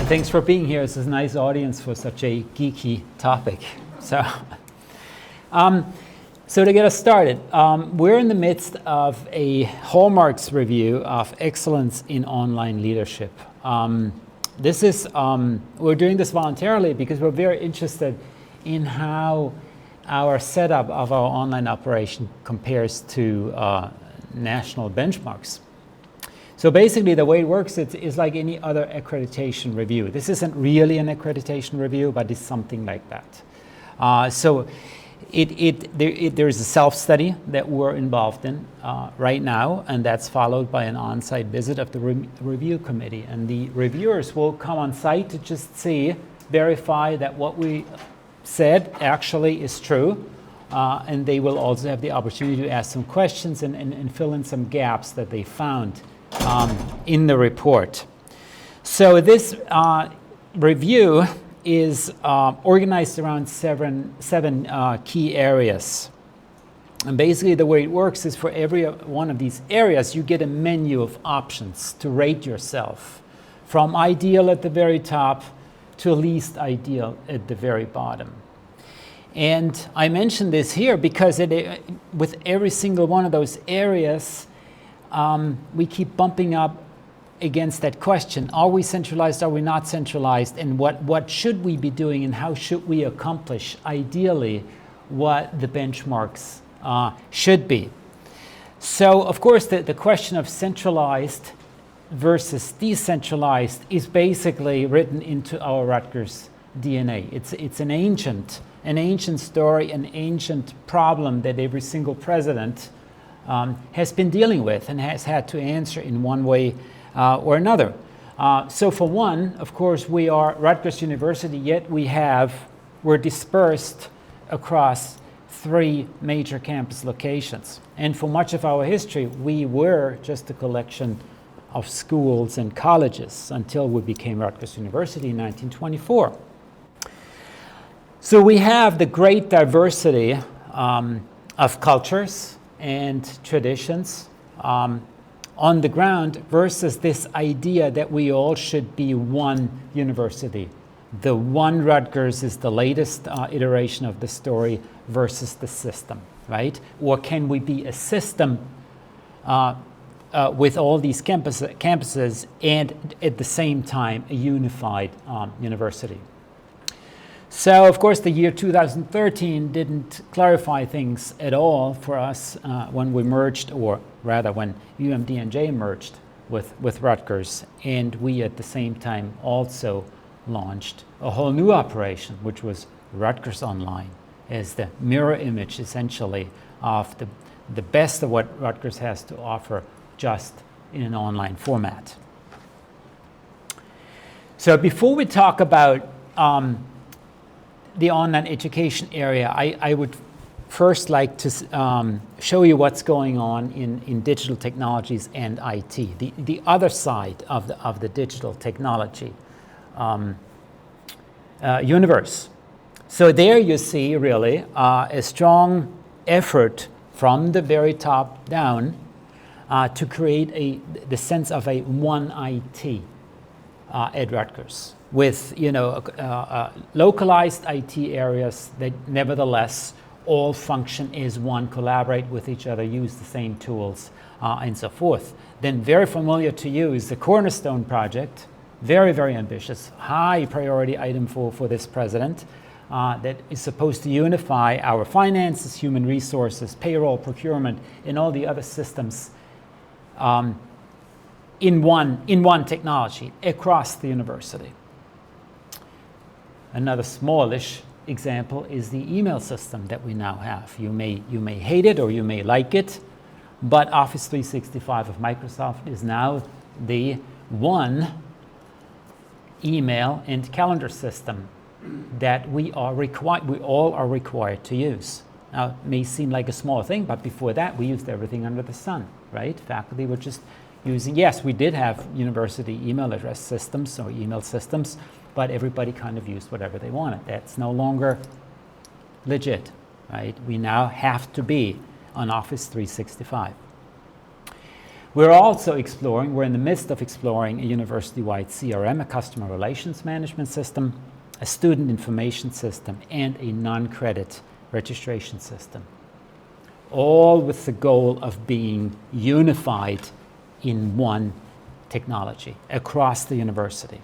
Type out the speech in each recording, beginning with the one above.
Thanks for being here. This is a nice audience for such a geeky topic. So to get us started, we're in the midst of a Hallmarks review of excellence in online leadership. We're doing this voluntarily because we're very interested in how our setup of our online operation compares to national benchmarks. So basically the way it works is like any other accreditation review. This isn't really an accreditation review, but it's something like that. There's a self-study that we're involved in right now, and that's followed by an on-site visit of the review committee. And the reviewers will come on site to just verify that what we said actually is true. And they will also have the opportunity to ask some questions and fill in some gaps that they found in the report. So this review is organized around seven key areas. And basically the way it works is for every one of these areas, you get a menu of options to rate yourself, from ideal at the very top to least ideal at the very bottom. And I mention this here because with every single one of those areas, we keep bumping up against that question. Are we centralized? Are we not centralized? And what should we be doing, and how should we accomplish, ideally, what the benchmarks should be? So, of course, the question of centralized versus decentralized is basically written into our Rutgers DNA. It's an ancient story, an ancient problem that every single president has been dealing with and has had to answer in one way or another. So for one, of course, we are Rutgers University, yet we're dispersed across 3 major campus locations. And for much of our history, we were just a collection of schools and colleges until we became Rutgers University in 1924. So we have the great diversity of cultures and traditions on the ground versus this idea that we all should be one university. The one Rutgers is the latest iteration of the story versus the system, right? Or can we be a system with all these campuses and at the same time a unified university? So, of course, the year 2013 didn't clarify things at all for us when we merged, or rather when UMD&J merged with Rutgers, and we at the same time also launched a whole new operation, which was Rutgers Online, as the mirror image, essentially, of the best of what Rutgers has to offer, just in an online format. So before we talk about the online education area, I would first like to show you what's going on in digital technologies and IT, the other side of the digital technology universe. So there you see really a strong effort from the very top down to create the sense of a one IT at Rutgers, with localized IT areas that nevertheless all function as one, collaborate with each other, use the same tools, and so forth. Then very familiar to you is the Cornerstone Project, very, very ambitious, high priority item for this president, that is supposed to unify our finances, human resources, payroll, procurement, and all the other systems in one technology across the university. Another smallish example is the email system that we now have. You may hate it or you may like it, but Office 365 of Microsoft is now the one email and calendar system that we all are required to use. Now, it may seem like a small thing, but before that, we used everything under the sun, right? Faculty were just using, yes, we did have university email address systems or email systems, but everybody kind of used whatever they wanted. That's no longer legit, right? We now have to be on Office 365. We're also exploring, we're in the midst of exploring a university-wide CRM, a customer relations management system, a student information system, and a non-credit registration system. All with the goal of being unified in one technology across the university.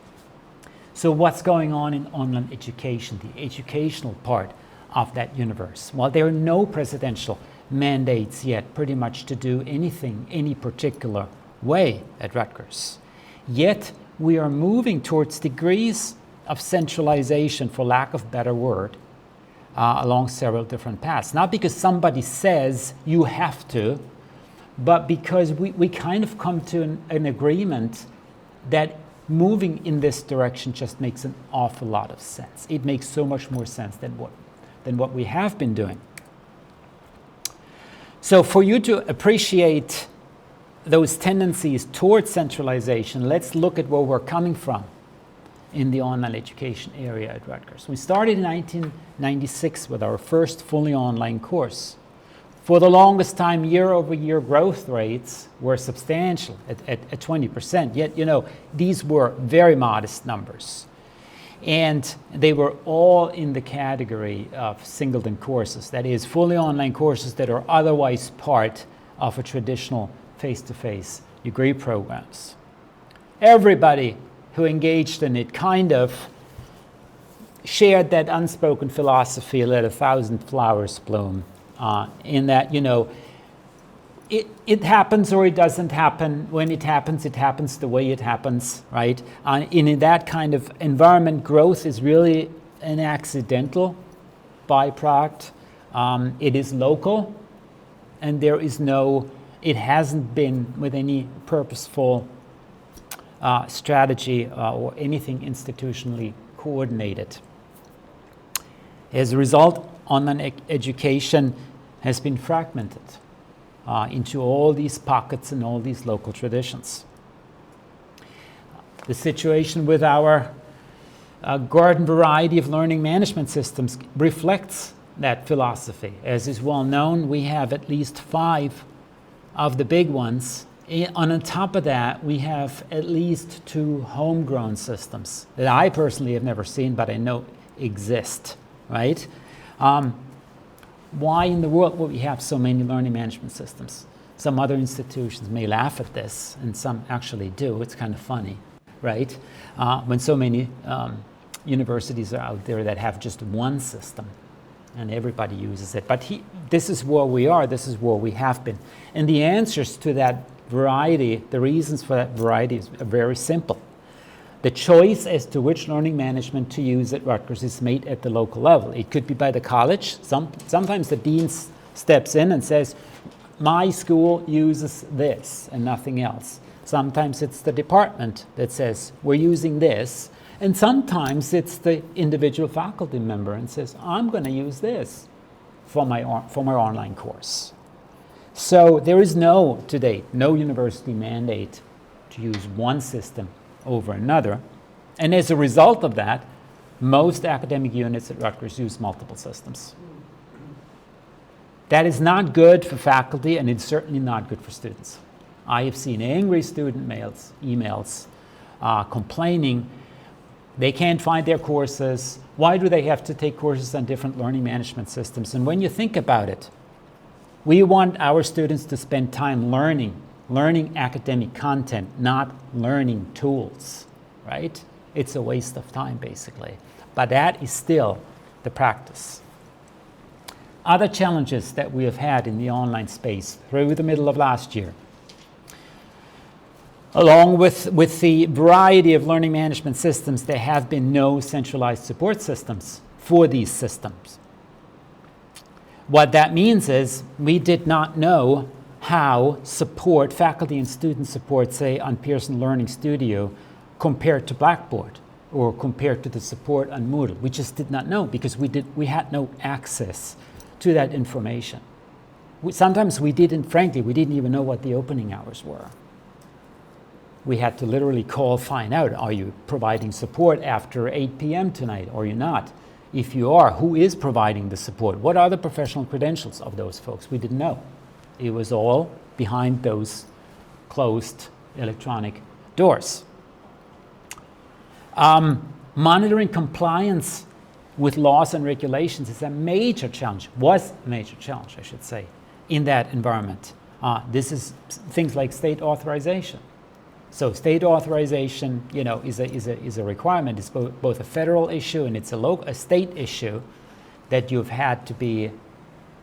So what's going on in online education, the educational part of that universe? Well, there are no presidential mandates yet pretty much to do anything any particular way at Rutgers. Yet we are moving towards degrees of centralization, for lack of a better word, along several different paths. Not because somebody says you have to, but because we kind of come to an agreement that moving in this direction just makes an awful lot of sense. It makes so much more sense than what we have been doing. So for you to appreciate those tendencies towards centralization, let's look at where we're coming from in the online education area at Rutgers. We started in 1996 with our first fully online course. For the longest time, year-over-year growth rates were substantial at 20%. Yet, these were very modest numbers. And they were all in the category of singleton courses, that is, fully online courses that are otherwise part of a traditional face-to-face degree programs. Everybody who engaged in it kind of shared that unspoken philosophy, let 1,000 flowers bloom, in that, it happens or it doesn't happen. When it happens the way it happens, right? In that kind of environment, growth is really an accidental byproduct. It is local, and it hasn't been with any purposeful strategy or anything institutionally coordinated. As a result, online education has been fragmented into all these pockets and all these local traditions. The situation with our garden variety of learning management systems reflects that philosophy. As is well known, we have at least 5 of the big ones. On top of that, we have at least 2 homegrown systems that I personally have never seen, but I know exist, right? Why in the world would we have so many learning management systems? Some other institutions may laugh at this, and some actually do. It's kind of funny, right? When so many universities are out there that have just one system, and everybody uses it. But this is where we are, this is where we have been. And the answers to that variety, the reasons for that variety are very simple. The choice as to which learning management to use at Rutgers is made at the local level. It could be by the college. Sometimes the dean steps in and says, my school uses this and nothing else. Sometimes it's the department that says, we're using this. And sometimes it's the individual faculty member and says, I'm going to use this for my online course. So there is to date, no university mandate to use one system over another. And as a result of that, most academic units at Rutgers use multiple systems. That is not good for faculty, and it's certainly not good for students. I have seen angry student emails complaining they can't find their courses. Why do they have to take courses on different learning management systems? And when you think about it, we want our students to spend time learning academic content, not learning tools, right? It's a waste of time, basically. But that is still the practice. Other challenges that we have had in the online space through the middle of last year, along with the variety of learning management systems, there have been no centralized support systems for these systems. What that means is we did not know how faculty and student support, say, on Pearson Learning Studio compared to Blackboard or compared to the support on Moodle. We just did not know because we had no access to that information. Sometimes we didn't even know what the opening hours were. We had to literally find out, are you providing support after 8 p.m. tonight or you're not? If you are, who is providing the support? What are the professional credentials of those folks? We didn't know. It was all behind those closed electronic doors. Monitoring compliance with laws and regulations is a major challenge, was a major challenge, I should say, in that environment. This is things like state authorization. So state authorization, is a requirement. It's both a federal issue and it's a state issue that you've had to be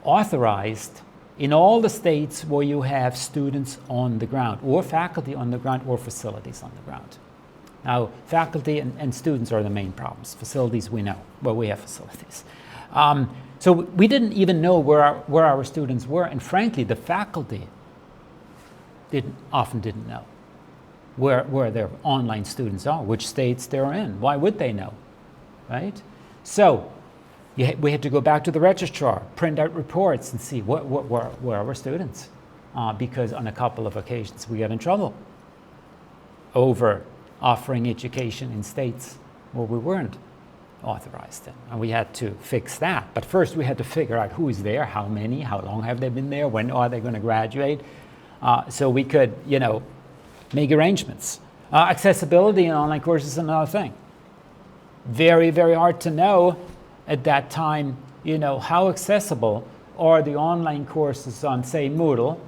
authorized in all the states where you have students on the ground, or faculty on the ground, or facilities on the ground. Now, faculty and students are the main problems. Facilities, we know where we have facilities. So we didn't even know where our students were, and frankly, the faculty often didn't know where their online students are, which states they're in. Why would they know, right? So we had to go back to the registrar, print out reports, and see where are our students, because on a couple of occasions we got in trouble over offering education in states where we weren't authorized in. And we had to fix that. But first we had to figure out who is there, how many, how long have they been there, when are they going to graduate, so we could, make arrangements. Accessibility in online courses is another thing. Very, very hard to know at that time, how accessible are the online courses on, say, Moodle,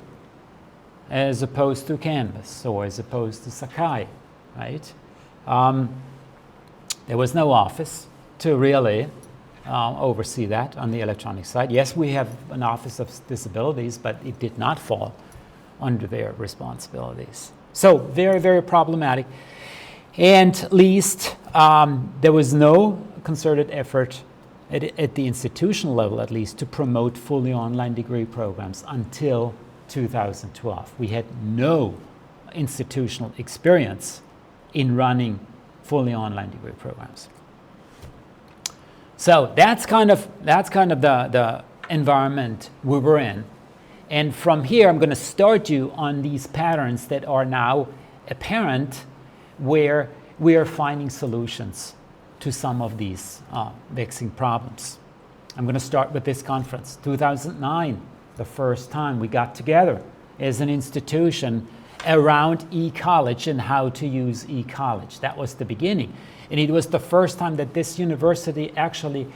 as opposed to Canvas, or as opposed to Sakai. Right? There was no office to really oversee that on the electronic side. Yes, we have an Office of Disabilities, but it did not fall under their responsibilities. So very, very problematic. And least, there was no concerted effort at the institutional level, at least, to promote fully online degree programs until 2012. We had no institutional experience in running fully online degree programs. So that's kind of the environment we were in. And from here, I'm going to start you on these patterns that are now apparent, where we are finding solutions to some of these vexing problems. I'm going to start with this conference. 2009, the first time we got together as an institution around e-college and how to use e-college. That was the beginning. And it was the first time that this university actually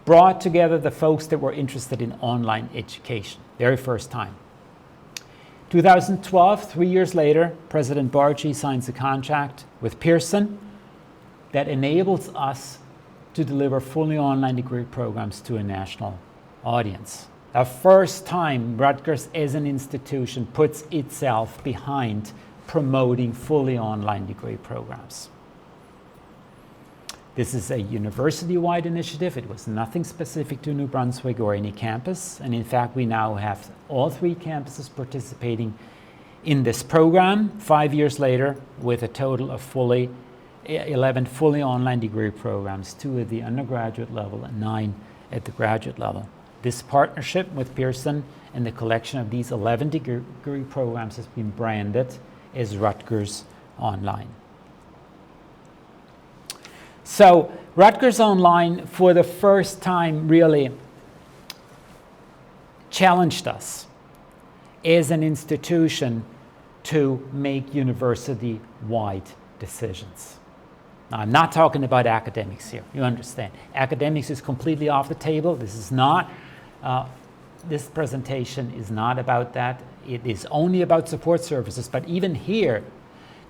brought together the folks that were interested in online education. Very first time. 2012, 3 years later, President Barchi signs a contract with Pearson that enables us to deliver fully online degree programs to a national audience. The first time Rutgers as an institution puts itself behind promoting fully online degree programs. This is a university-wide initiative. It was nothing specific to New Brunswick or any campus. And in fact, we now have all 3 campuses participating in this program 5 years later, with a total of 11 fully online degree programs, 2 at the undergraduate level and 9 at the graduate level. This partnership with Pearson and the collection of these 11 degree programs has been branded as Rutgers Online. So Rutgers Online, for the first time, really challenged us as an institution to make university-wide decisions. Now, I'm not talking about academics here, you understand. Academics is completely off the table. This is not, this presentation is not about that. It is only about support services. But even here,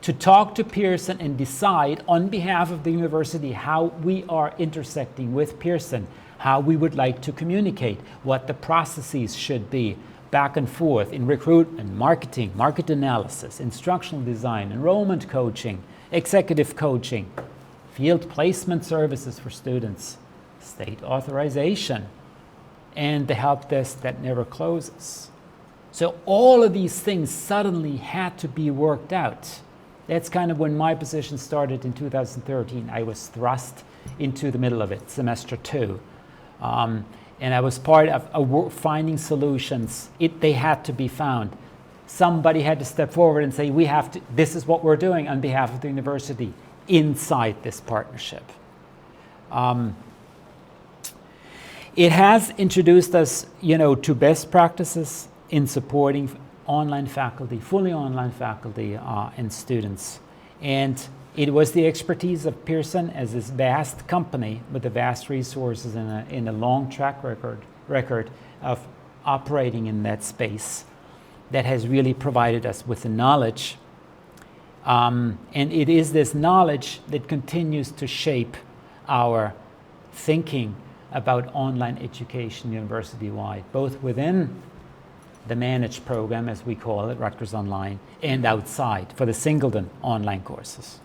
to talk to Pearson and decide on behalf of the university how we are intersecting with Pearson, how we would like to communicate, what the processes should be, back and forth in recruitment, marketing, market analysis, instructional design, enrollment coaching, executive coaching, field placement services for students, state authorization, and the help desk that never closes. So all of these things suddenly had to be worked out. That's kind of when my position started in 2013. I was thrust into the middle of it, semester 2. And I was part of finding solutions. They had to be found. Somebody had to step forward and say, this is what we're doing on behalf of the university inside this partnership. It has introduced us, to best practices in supporting online faculty, fully online faculty and students. And it was the expertise of Pearson as this vast company with the vast resources and a long track record of operating in that space that has really provided us with the knowledge. And it is this knowledge that continues to shape our thinking about online education university-wide, both within the managed program, as we call it, Rutgers Online, and outside for the Singleton online courses.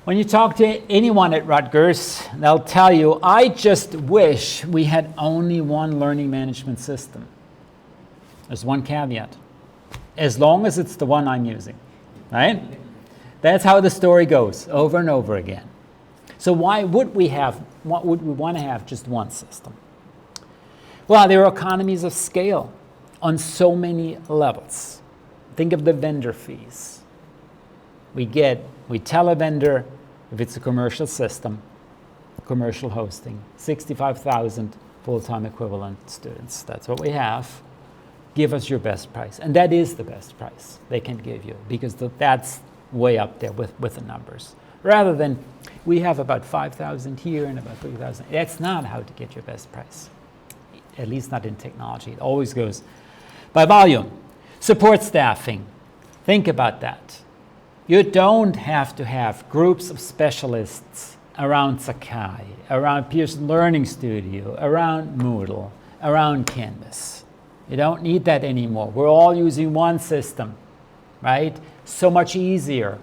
When you talk to anyone at Rutgers, they'll tell you, I just wish we had only one learning management system. There's one caveat. As long as it's the one I'm using, right? That's how the story goes over and over again. So why would we want to have just one system? Well, there are economies of scale on so many levels. Think of the vendor fees. We tell a vendor, if it's a commercial system, commercial hosting, 65,000 full-time equivalent students. That's what we have. Give us your best price. And that is the best price they can give you, because that's way up there with the numbers. Rather than, we have about 5,000 here and about 3,000. That's not how to get your best price, at least not in technology. It always goes by volume. Support staffing. Think about that. You don't have to have groups of specialists around Sakai, around Pearson Learning Studio, around Moodle, around Canvas. You don't need that anymore. We're all using one system, right? So much easier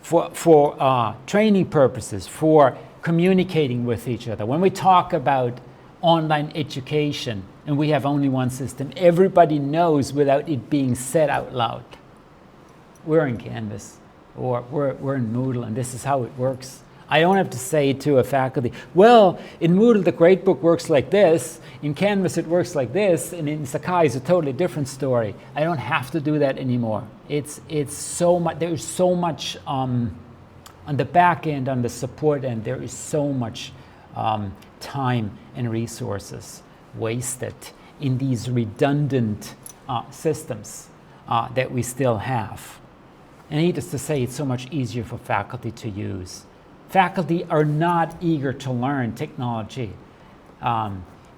for training purposes, for communicating with each other. When we talk about online education and we have only one system, everybody knows without it being said out loud. We're in Canvas, or we're in Moodle, and this is how it works. I don't have to say to a faculty, well, in Moodle the gradebook works like this, in Canvas it works like this, and in Sakai it's a totally different story. I don't have to do that anymore. It's so much. There is so much on the back end, on the support end. There is so much time and resources wasted in these redundant systems that we still have. And needless to say, it's so much easier for faculty to use. Faculty are not eager to learn technology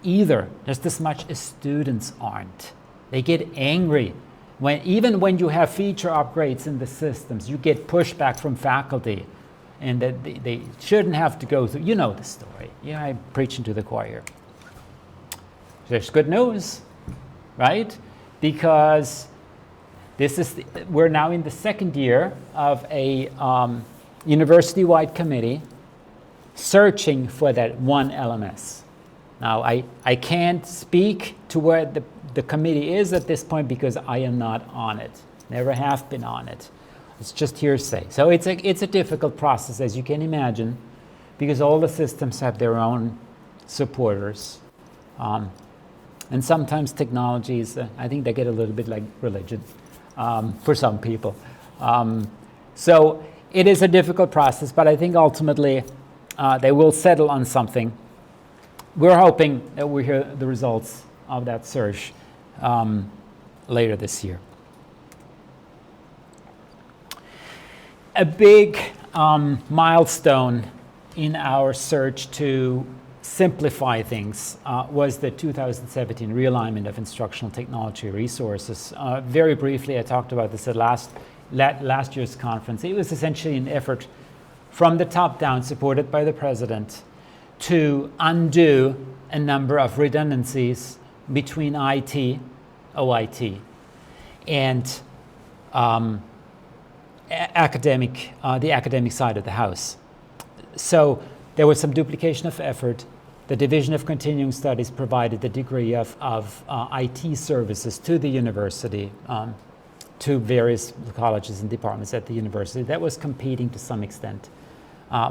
either, just as much as students aren't. They get angry. Even when you have feature upgrades in the systems, you get pushback from faculty, and that they shouldn't have to go through. You know the story. Yeah, I'm preaching to the choir. There's good news, right? Because we're now in the second year of a university-wide committee searching for that one LMS. Now, I can't speak to where the committee is at this point because I am not on it. Never have been on it. It's just hearsay. So it's a difficult process, as you can imagine, because all the systems have their own supporters. And sometimes technologies, I think they get a little bit like religion for some people. So it is a difficult process, but I think ultimately they will settle on something. We're hoping that we'll hear the results of that search later this year. A big milestone in our search to simplify things was the 2017 Realignment of Instructional Technology Resources. Very briefly, I talked about this at last year's conference. It was essentially an effort from the top down, supported by the president, to undo a number of redundancies between IT, OIT, and the academic side of the house. So there was some duplication of effort. The Division of Continuing Studies provided the degree of IT services to the university, to various colleges and departments at the university. That was competing to some extent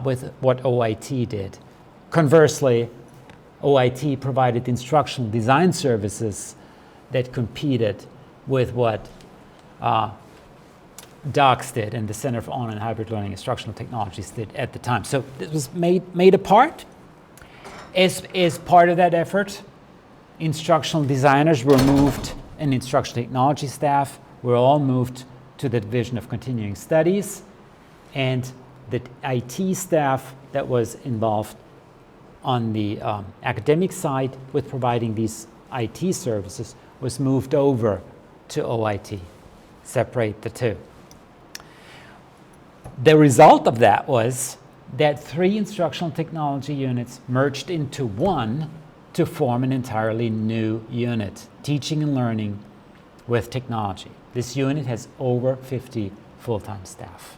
with what OIT did. Conversely, OIT provided instructional design services that competed with what DOCS did and the Center for Online and Hybrid Learning Instructional Technologies did at the time. So it was made apart. As part of that effort, instructional designers were moved, and instructional technology staff were all moved to the Division of Continuing Studies, and the IT staff that was involved on the academic side with providing these IT services was moved over to OIT. Separate the two. The result of that was that 3 instructional technology units merged into one to form an entirely new unit, teaching and learning with technology. This unit has over 50 full-time staff.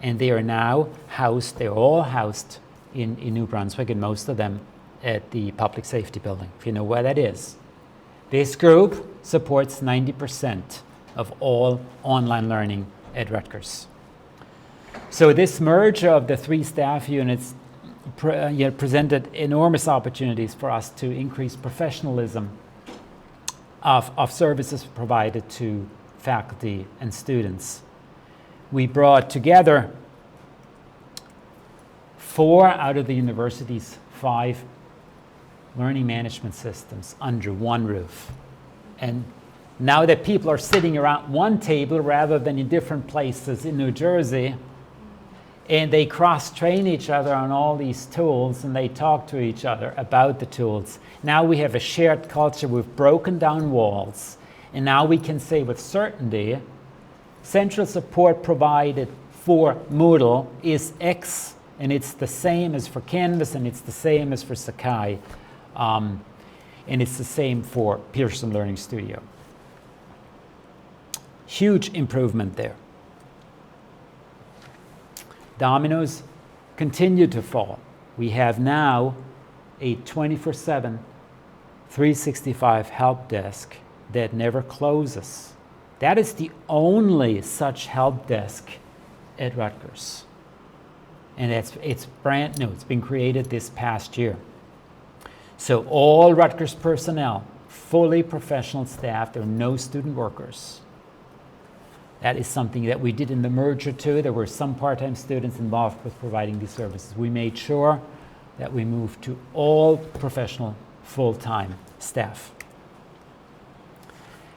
And they are now housed, they're all housed in New Brunswick, and most of them at the Public Safety Building, if you know where that is. This group supports 90% of all online learning at Rutgers. So this merger of the 3 staff units presented enormous opportunities for us to increase professionalism of services provided to faculty and students. We brought together 4 out of the university's 5 learning management systems under one roof. And now that people are sitting around one table rather than in different places in New Jersey, and they cross-train each other on all these tools, and they talk to each other about the tools. Now we have a shared culture. We've broken down walls, and now we can say with certainty, central support provided for Moodle is X, and it's the same as for Canvas, and it's the same as for Sakai, and it's the same for Pearson Learning Studio. Huge improvement there. Dominoes continue to fall. We have now a 24/7, 365 help desk that never closes. That is the only such help desk at Rutgers. And it's brand new. It's been created this past year. So all Rutgers personnel, fully professional staff, there are no student workers. That is something that we did in the merger too. There were some part-time students involved with providing these services. We made sure that we moved to all professional full-time staff.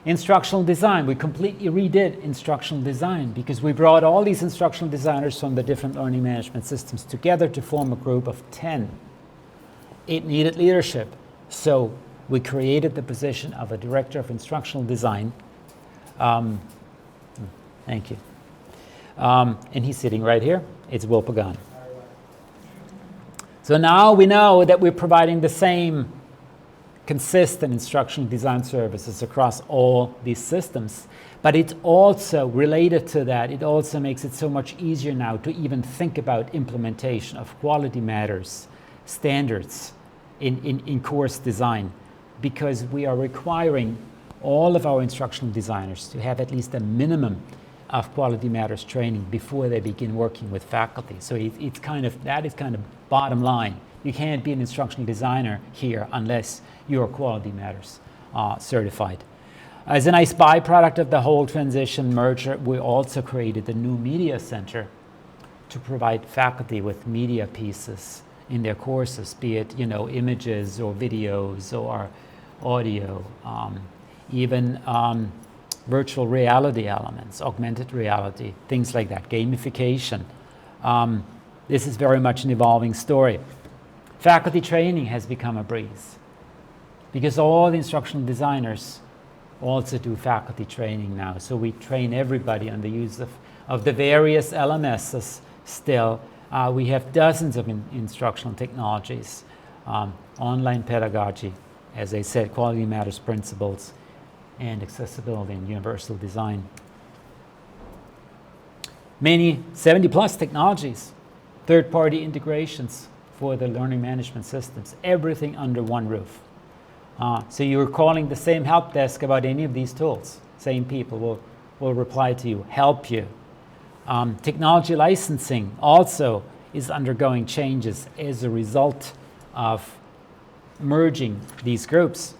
Instructional design, we completely redid instructional design because we brought all these instructional designers from the different learning management systems together to form a group of 10. It needed leadership, so we created the position of a director of instructional design. Thank you. And he's sitting right here. It's Will Pagan. So now we know that we're providing the same consistent instructional design services across all these systems. But it's also related to that, it also makes it so much easier now to even think about implementation of quality matters, standards in course design, because we are requiring all of our instructional designers to have at least a minimum of quality matters training before they begin working with faculty. So it's kind of, that is kind of bottom line. You can't be an instructional designer here unless you're quality matters certified. As a nice byproduct of the whole transition merger, we also created the new media center to provide faculty with media pieces in their courses, be it images or videos or audio, even virtual reality elements, augmented reality, things like that, gamification. This is very much an evolving story. Faculty training has become a breeze because all the instructional designers also do faculty training now. So we train everybody on the use of the various LMSs still. We have dozens of instructional technologies, online pedagogy, as I said, quality matters principles, and accessibility and universal design. Many 70+ technologies, third-party integrations for the learning management systems, everything under one roof. So you're calling the same help desk about any of these tools. Same people will reply to you, help you. Technology licensing also is undergoing changes as a result of merging these groups.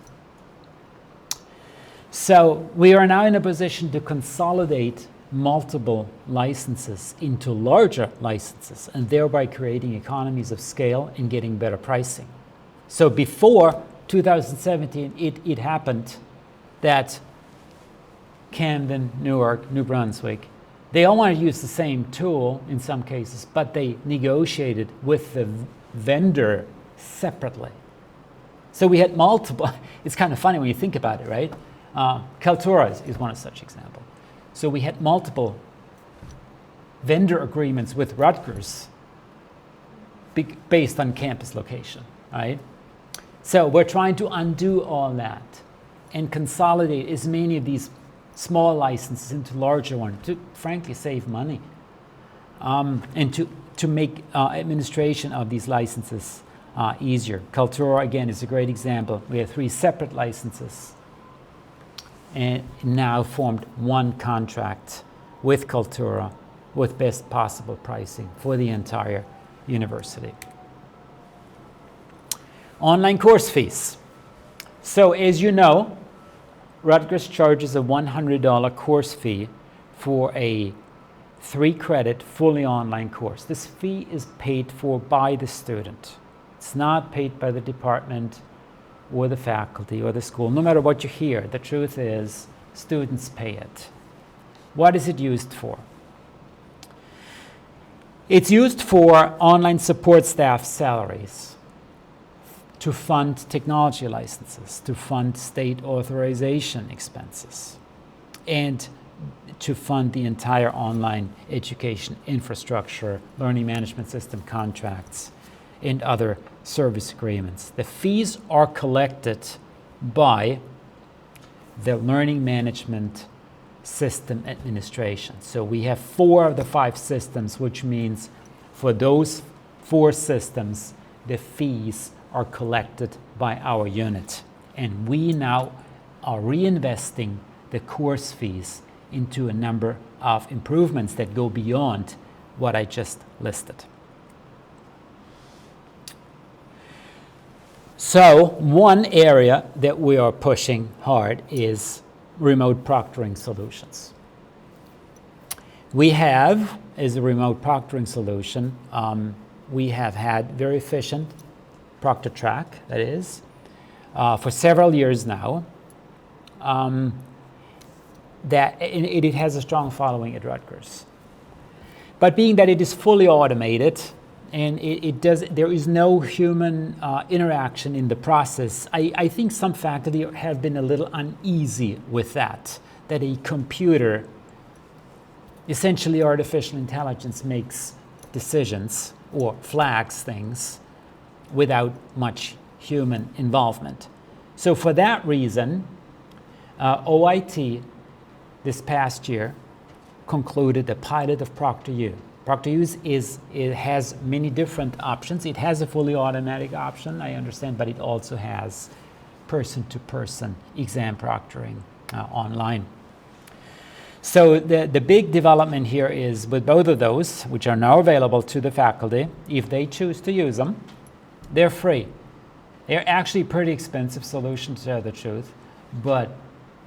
So we are now in a position to consolidate multiple licenses into larger licenses and thereby creating economies of scale and getting better pricing. So before, 2017, it happened that Camden, Newark, New Brunswick, they all want to use the same tool in some cases, but they negotiated with the vendor separately. So we had multiple, it's kind of funny when you think about it, right? Kaltura is one of such examples. So we had multiple vendor agreements with Rutgers based on campus location, right? So we're trying to undo all that and consolidate as many of these small licenses into larger ones to frankly save money and to make administration of these licenses easier. Kaltura, again, is a great example. We have 3 separate licenses and now formed one contract with Kaltura with best possible pricing for the entire university. Online course fees. So as you know, Rutgers charges a $100 course fee for a 3-credit fully online course. This fee is paid for by the student. It's not paid by the department or the faculty or the school. No matter what you hear, the truth is students pay it. What is it used for? It's used for online support staff salaries, to fund technology licenses, to fund state authorization expenses, and to fund the entire online education infrastructure, learning management system contracts, and other service agreements. The fees are collected by the learning management system administration. So we have 4 of the 5 systems, which means for those 4 systems, the fees are collected by our unit. And we now are reinvesting the course fees into a number of improvements that go beyond what I just listed. So one area that we are pushing hard is remote proctoring solutions. We have, as a remote proctoring solution, we have had very efficient Proctoring, that is, for several years now. That it has a strong following at Rutgers. But being that it is fully automated and there is no human interaction in the process, I think some faculty have been a little uneasy with that a computer, essentially artificial intelligence, makes decisions or flags things without much human involvement. So for that reason, OIT this past year concluded a pilot of ProctorU. ProctorU it has many different options. It has a fully automatic option, I understand, but it also has person-to-person exam proctoring online. So the big development here is with both of those, which are now available to the faculty, if they choose to use them, they're free. They're actually a pretty expensive solution, to tell the truth, but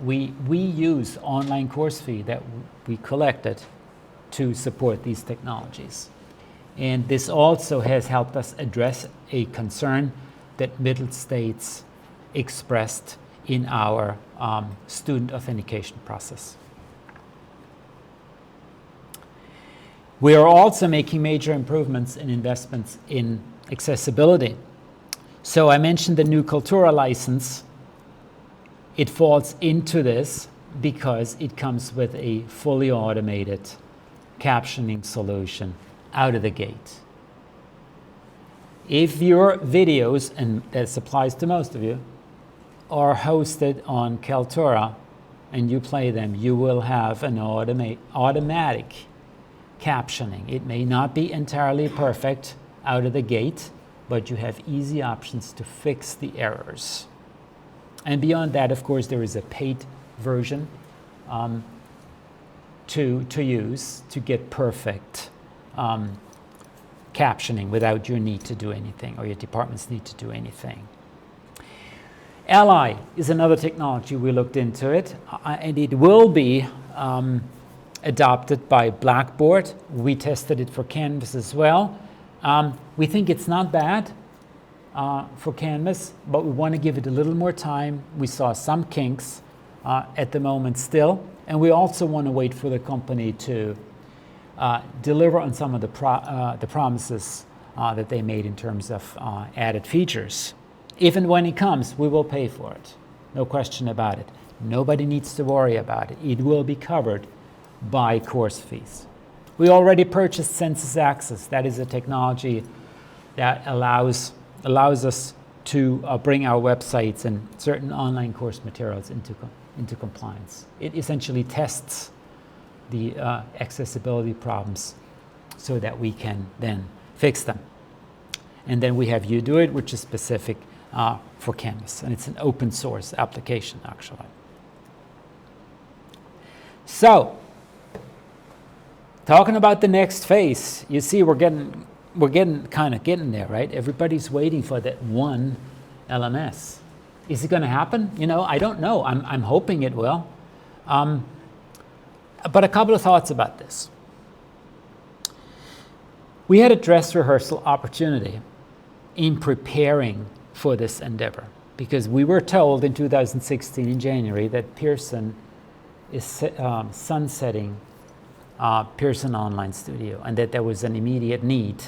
we use online course fee that we collected to support these technologies. And this also has helped us address a concern that Middle States expressed in our student authentication process. We are also making major improvements and investments in accessibility. So I mentioned the new Kaltura license. It falls into this because it comes with a fully automated captioning solution out of the gate. If your videos, and this applies to most of you, are hosted on Kaltura and you play them, you will have an automatic captioning. It may not be entirely perfect out of the gate, but you have easy options to fix the errors. And beyond that, of course, there is a paid version to use to get perfect captioning without your need to do anything or your department's need to do anything. Ally is another technology. We looked into it, and it will be adopted by Blackboard. We tested it for Canvas as well. We think it's not bad. for Canvas, but we want to give it a little more time. We saw some kinks at the moment still, and we also want to wait for the company to deliver on some of the promises that they made in terms of added features. If and when it comes, we will pay for it. No question about it. Nobody needs to worry about it. It will be covered by course fees. We already purchased Census Access. That is a technology that allows us to bring our websites and certain online course materials into compliance. It essentially tests the accessibility problems so that we can then fix them. And then we have UDoIt, which is specific for Canvas, and it's an open source application actually. So, talking about the next phase, you see we're getting there, right? Everybody's waiting for that one LMS. Is it going to happen? I don't know. I'm hoping it will. But a couple of thoughts about this. We had a dress rehearsal opportunity in preparing for this endeavor because we were told in 2016 in January that Pearson is sunsetting Pearson Online Studio and that there was an immediate need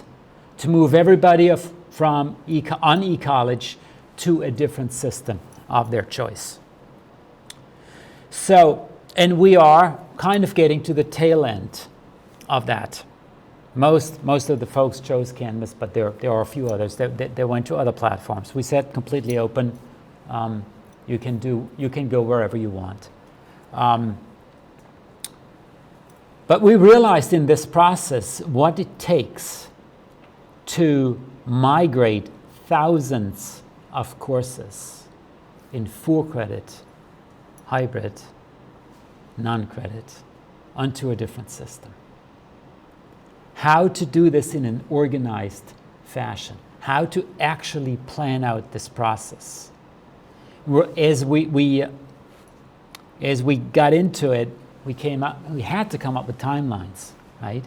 to move everybody from on eCollege to a different system of their choice. So, and we are kind of getting to the tail end of that. Most of the folks chose Canvas, but there are a few others that went to other platforms. We said completely open. You can go wherever you want. But we realized in this process what it takes to migrate thousands of courses in full credit, hybrid, non-credit onto a different system. How to do this in an organized fashion. How to actually plan out this process. As we got into it, we had to come up with timelines, right?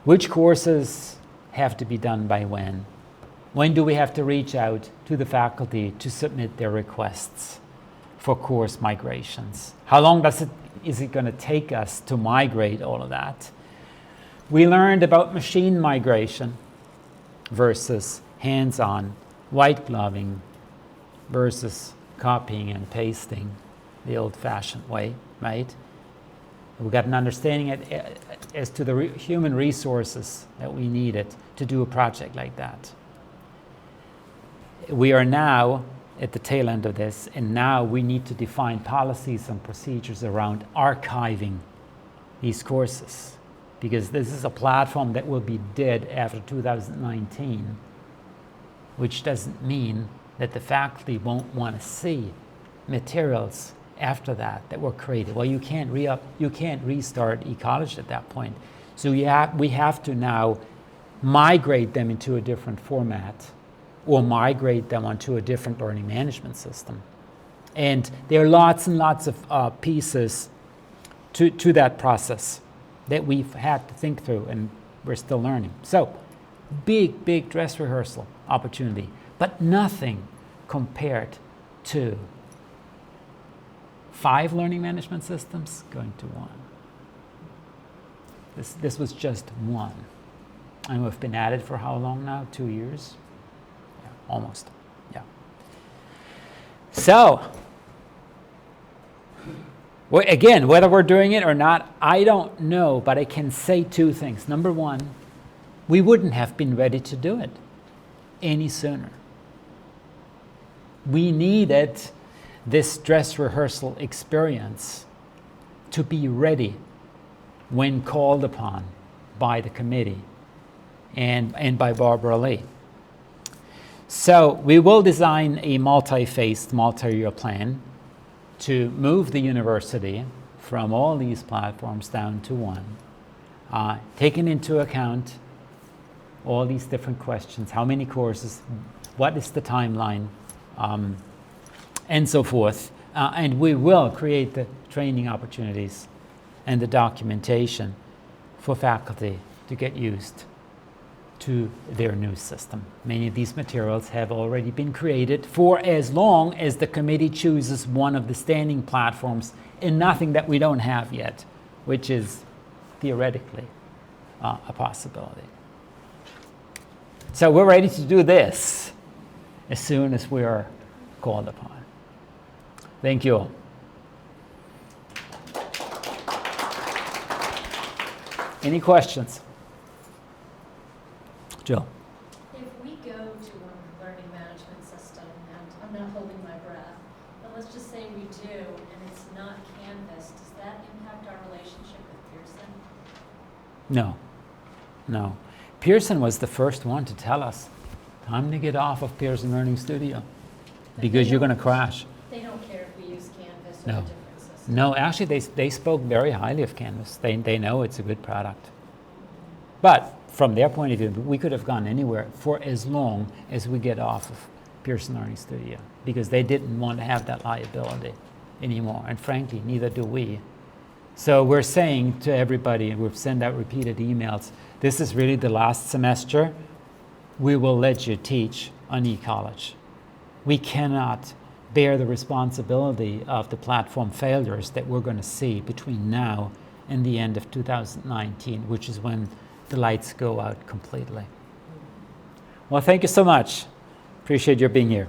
Which courses have to be done by when? When do we have to reach out to the faculty to submit their requests for course migrations? How long is it going to take us to migrate all of that? We learned about machine migration versus hands-on, white gloving versus copying and pasting the old-fashioned way, right? We got an understanding as to the human resources that we needed to do a project like that. We are now at the tail end of this, and now we need to define policies and procedures around archiving these courses, because this is a platform that will be dead after 2019, which doesn't mean that the faculty won't want to see materials after that were created. Well, you can't restart eCollege at that point. So we have to now migrate them into a different format or migrate them onto a different learning management system. And there are lots and lots of pieces to that process that we've had to think through, and we're still learning. So, big dress rehearsal opportunity, but nothing compared to 5 learning management systems going to 1. This was just 1. And we've been at it for how long now? 2 years? Yeah, almost. Yeah. So, again, whether we're doing it or not, I don't know, but I can say 2 things. Number 1, we wouldn't have been ready to do it any sooner. We needed this dress rehearsal experience to be ready when called upon by the committee and by Barbara Lee. So we will design a multi-phased, multi-year plan to move the university from all these platforms down to 1, taking into account all these different questions, how many courses, what is the timeline, and so forth. And we will create the training opportunities and the documentation for faculty to get used to their new system. Many of these materials have already been created for as long as the committee chooses one of the standing platforms and nothing that we don't have yet, which is theoretically a possibility. So we're ready to do this as soon as we are called upon. Thank you. Any questions? Jill. If we go to one learning management system, and I'm not holding my breath, but let's just say we do, and it's not Canvas, does that impact our relationship with Pearson? No. No. Pearson was the first one to tell us, time to get off of Pearson Learning Studio, because you're going to crash. They don't care if we use Canvas or No. a different system? No, actually, they spoke very highly of Canvas. They know it's a good product. But from their point of view, we could have gone anywhere for as long as we get off of Pearson Learning Studio, because they didn't want to have that liability anymore. And frankly, neither do we. So we're saying to everybody, and we've sent out repeated emails, this is really the last semester. We will let you teach on eCollege. We cannot bear the responsibility of the platform failures that we're going to see between now and the end of 2019, which is when the lights go out completely. Well, thank you so much. Appreciate your being here.